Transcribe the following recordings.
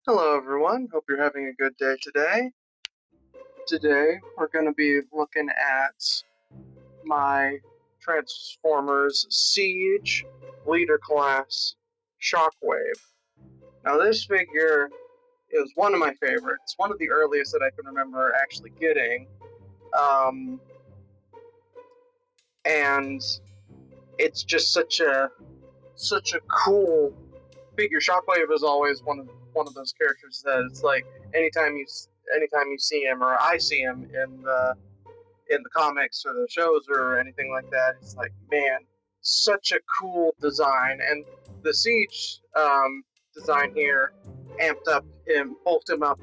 Hello everyone, hope you're having a good day today. Today we're going to be looking at my Transformers Siege Leader Class Shockwave. Now this figure is one of my favorites, one of the earliest that I can remember actually getting. And it's just such a cool figure. Shockwave is always one of those characters that it's like anytime you see him or I see him in the comics or the shows or anything like that, it's like, man, such a cool design. And the Siege design here bulked him up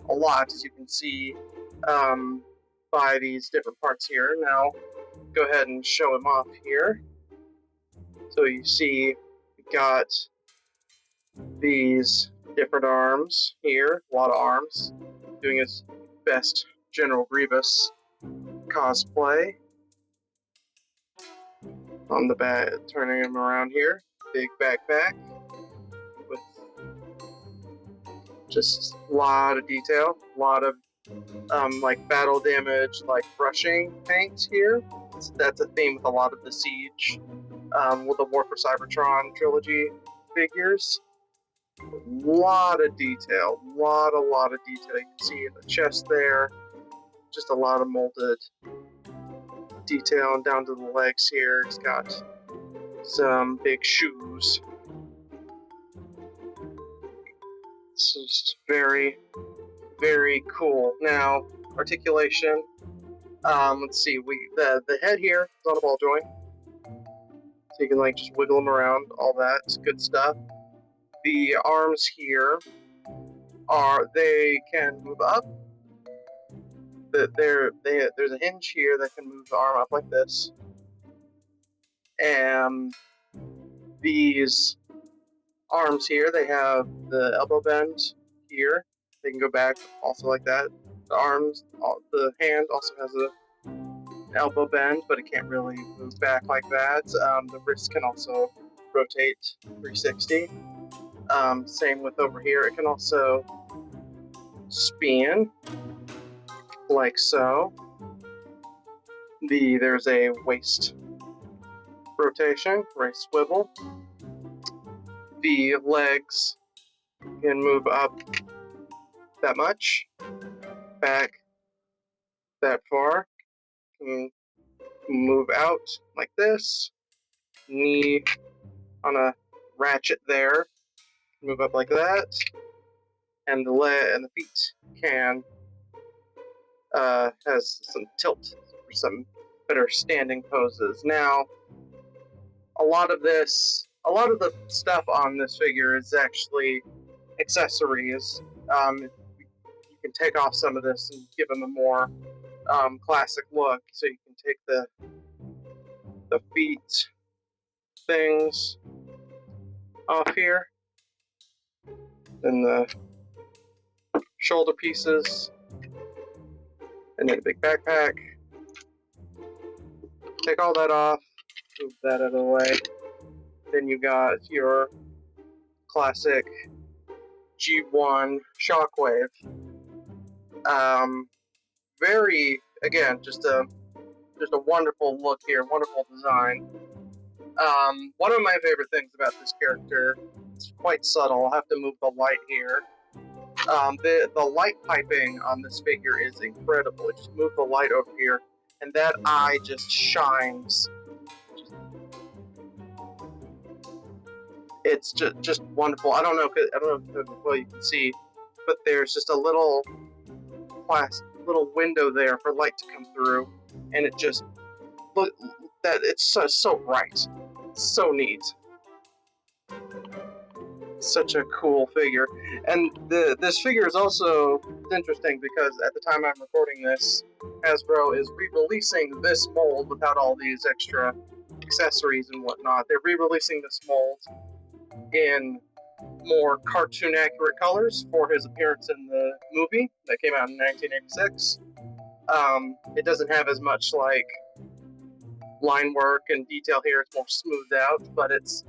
a lot, as you can see by these different parts here. Now go ahead and show him off here. So you see we got these different arms here, a lot of arms, doing his best General Grievous cosplay. On the back, turning him around here, big backpack with just a lot of detail, a lot of like battle damage, like brushing paint here. That's a theme with a lot of the Siege, with the War for Cybertron trilogy figures. A lot of detail, a lot of detail. You can see in the chest there, just a lot of molded detail, and down to the legs here, he's got some big shoes. It's just very, very cool. Now, articulation. Let's see. The head here is on a ball joint, so you can like just wiggle them around. All that, it's good stuff. The arms here they can move up. There's a hinge here that can move the arm up like this, and these arms here, they have the elbow bend here. They can go back also like that. The hand also has an elbow bend, but it can't really move back like that. The wrist can also rotate 360. Same with over here. It can also spin like so. There's a waist rotation, waist swivel. The legs can move up that much, back that far, can move out like this. Knee on a ratchet there, move up like that, and the feet can has some tilt for some better standing poses. Now, a lot of the stuff on this figure is actually accessories. You can take off some of this and give them a more classic look. So you can take the feet things off here, and the shoulder pieces, and then a big backpack. Take all that off, move that out of the way. Then you got your classic G1 Shockwave. Very, again, just a wonderful look here, wonderful design. One of my favorite things about this character, it's quite subtle. I'll have to move the light here. The light piping on this figure is incredible. Just move the light over here, and that eye just shines. It's just wonderful. I don't know if well you can see, but there's just a little window there for light to come through, and it just it's so bright, so neat. Such a cool figure. And this figure is also interesting because at the time I'm recording this, Hasbro is re-releasing this mold without all these extra accessories and whatnot. They're re-releasing this mold in more cartoon accurate colors for his appearance in the movie that came out in 1986. It doesn't have as much like line work and detail here. It's more smoothed out, but it's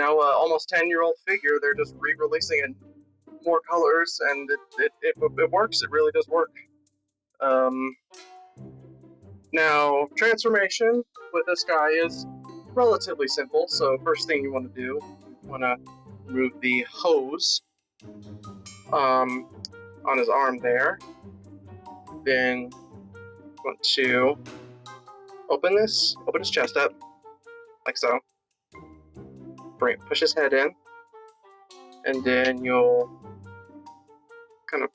almost 10-year-old figure. They're just re-releasing it more colors, and it works. It really does work. Now, transformation with this guy is relatively simple. So first thing you want to do, you want to remove the hose on his arm there. Then you want to open his chest up, like so. Push his head in, and then you'll kind of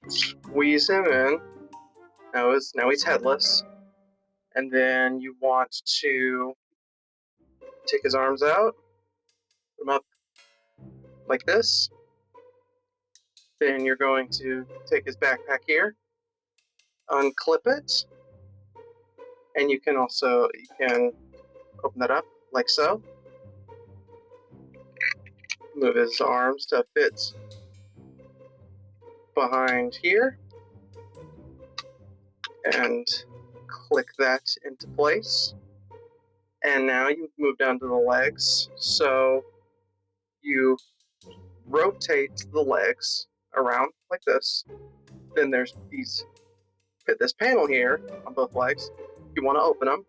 squeeze him in. Now he's headless. And then you want to take his arms out, put them up like this. Then you're going to take his backpack here, unclip it, and you can open that up like so. Move his arms to fit behind here, and click that into place. And now you move down to the legs. So you rotate the legs around like this. Then there's this panel here on both legs. You want to open them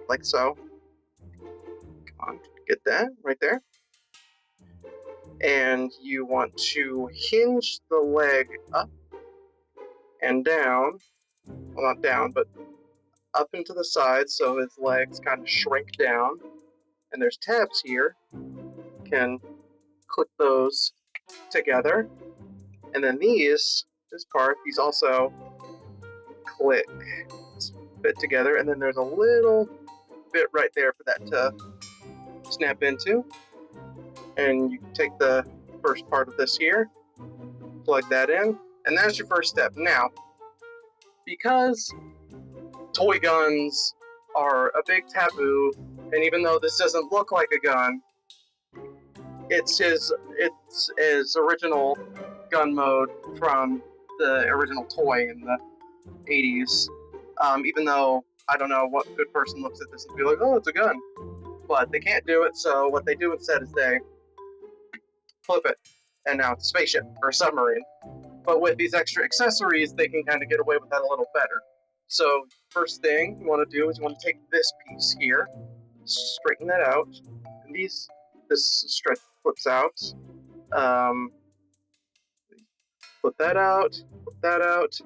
like so. Come on, get that right there. And you want to hinge the leg up and down. Well, not down, but up into the side, so his legs kind of shrink down. And there's tabs here. You can click those together. And then these also click, fit together. And then there's a little bit right there for that to snap into. And you take the first part of this here, plug that in, and that's your first step. Now, because toy guns are a big taboo, and even though this doesn't look like a gun, it's his original gun mode from the original toy in the 80s. Even though I don't know what good person looks at this and be like, oh, it's a gun. But they can't do it, so what they do instead is they flip it, and now it's a spaceship or a submarine. But with these extra accessories, they can kind of get away with that a little better. So first thing you want to do is you want to take this piece here, straighten that out, and this strip flips out. Flip that out, flip that out.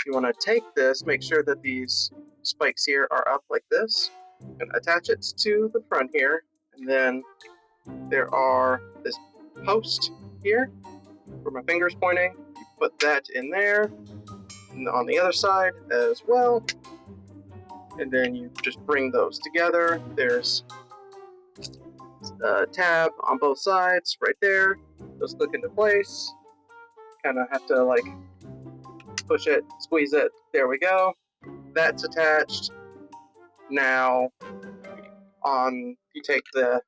You want to take this, make sure that these spikes here are up like this, and attach it to the front here, and then there are this post here where my finger's pointing. You put that in there, and on the other side as well, and then you just bring those together. There's a tab on both sides right there. Those click into place. Kind of have to like push it, squeeze it. There we go. That's attached. Now you take the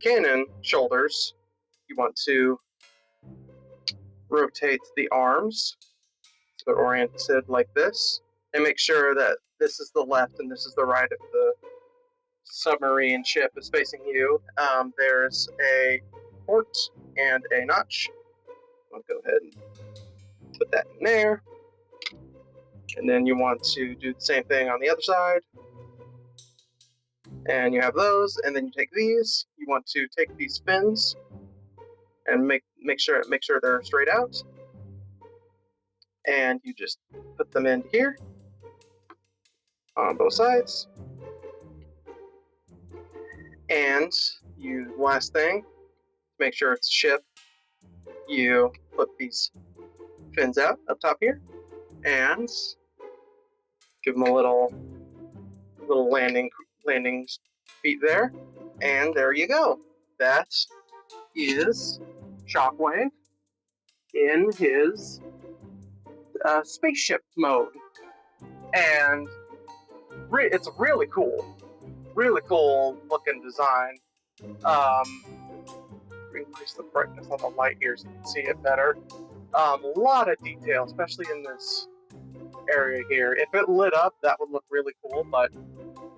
cannon shoulders. You want to rotate the arms so they're oriented like this, and make sure that this is the left and this is the right of the submarine ship is facing you. There's a port and a notch. I'll go ahead and put that in there. And then you want to do the same thing on the other side. And you have those, and then you take these. You want to take these fins and make sure they're straight out. And you just put them in here on both sides. And last thing, make sure it's a ship. You put these fins out up top here, and give them a little landing feet there, and there you go. That is Shockwave in his spaceship mode, and it's really cool looking design. Increase the brightness on the light here so you can see it better. A lot of detail, especially in this area here. If it lit up, that would look really cool, but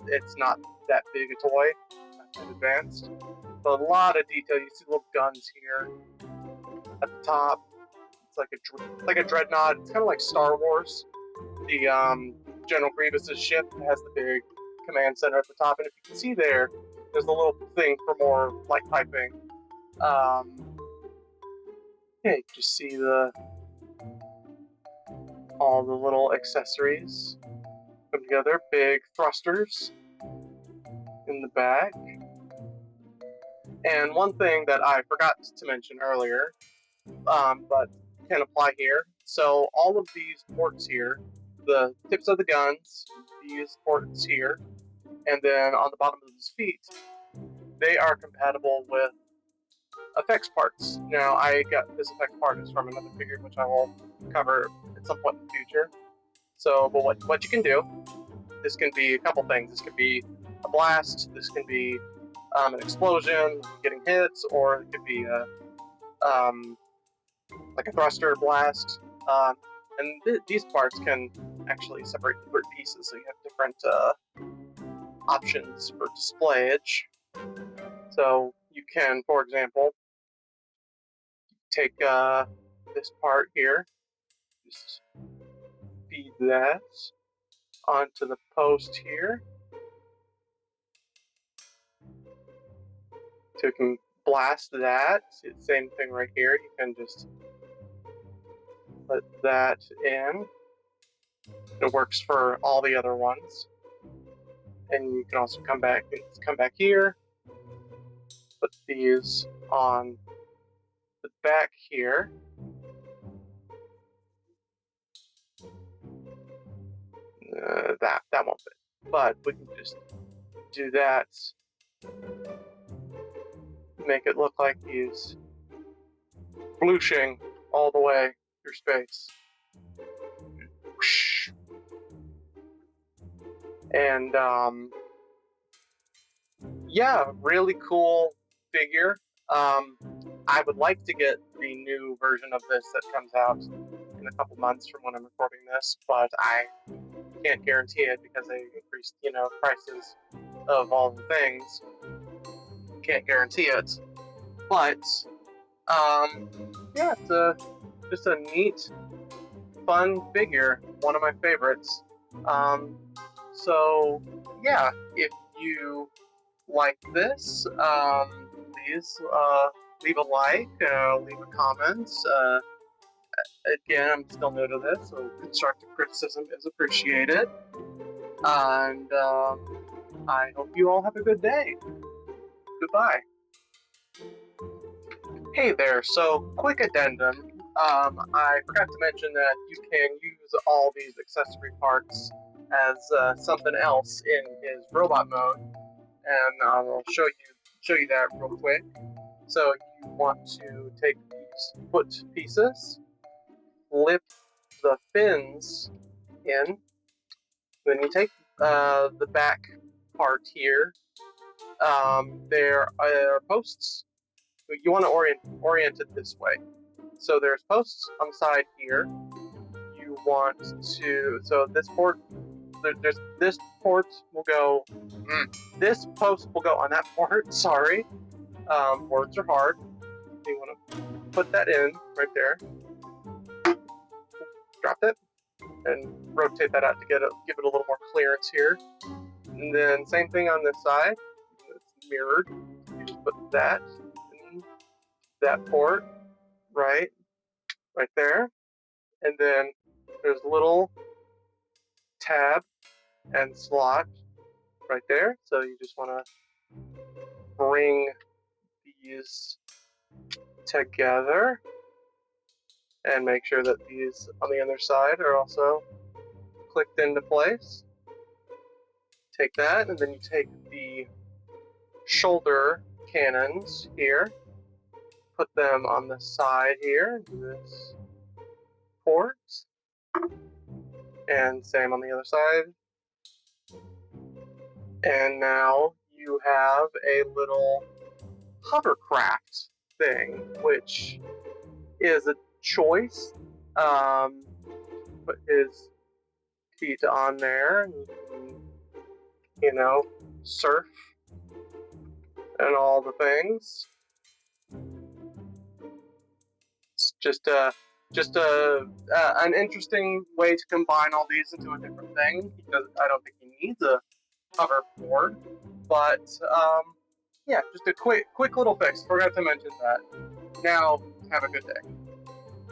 it's not that big a toy, not that advanced. But a lot of detail. You see little guns here at the top. It's like a dreadnought. It's kind of like Star Wars. The General Grievous's ship has the big command center at the top, and if you can see there's a little thing for more light piping. Yeah, you can just see all the little accessories come together. Big thrusters in the back. And one thing that I forgot to mention earlier, but can apply here. So all of these ports here, the tips of the guns, these ports here, and then on the bottom of his feet, they are compatible with effects parts. Now, I got this effects part is from another figure, which I will cover at some point in the future. So, but what you can do, this can be a couple things. This could be a blast, this can be an explosion, getting hits, or it could be like a thruster blast. And these parts can actually separate different pieces, so you have different options for displayage. So you can, for example, take this part here, just feed that onto the post here. So you can blast that. Same thing right here. You can just put that in. It works for all the other ones. And you can also come back here, put these on the back here. That won't fit, but we can just do that. Make it look like he's whooshing all the way through space. Whoosh. And yeah, really cool figure. I would like to get the new version of this that comes out in a couple months from when I'm recording this, but I can't guarantee it because they increased, prices of all the things. Can't guarantee it, but yeah, it's just a neat, fun figure. One of my favorites. So yeah, if you like this, please leave a like, leave a comment. Again, I'm still new to this, so constructive criticism is appreciated. And I hope you all have a good day. Goodbye. Hey there, so quick addendum. I forgot to mention that you can use all these accessory parts as something else in his robot mode, and I'll show you that real quick. So you want to take these foot pieces, flip the fins in, then you take the back part here. There are posts. You want to orient it this way. So there's posts on the side here. You want to, so this port, there's this port will go, this post will go on that port, sorry. Words are hard. You want to put that in right there. Drop it and rotate that out to give it a little more clearance here. And then same thing on this side. It's mirrored. You just put that in that port right there. And then there's a little tab and slot right there. So you just want to bring these together and make sure that these on the other side are also clicked into place. Take that, and then you take the shoulder cannons here, put them on the side here, this port, and same on the other side. And now you have a little hovercraft thing, which is a choice. Put his feet on there, and you can, surf and all the things. It's just an interesting way to combine all these into a different thing, because I don't think he needs a hoverboard. But yeah, just a quick little fix. Forgot to mention that. Now, have a good day.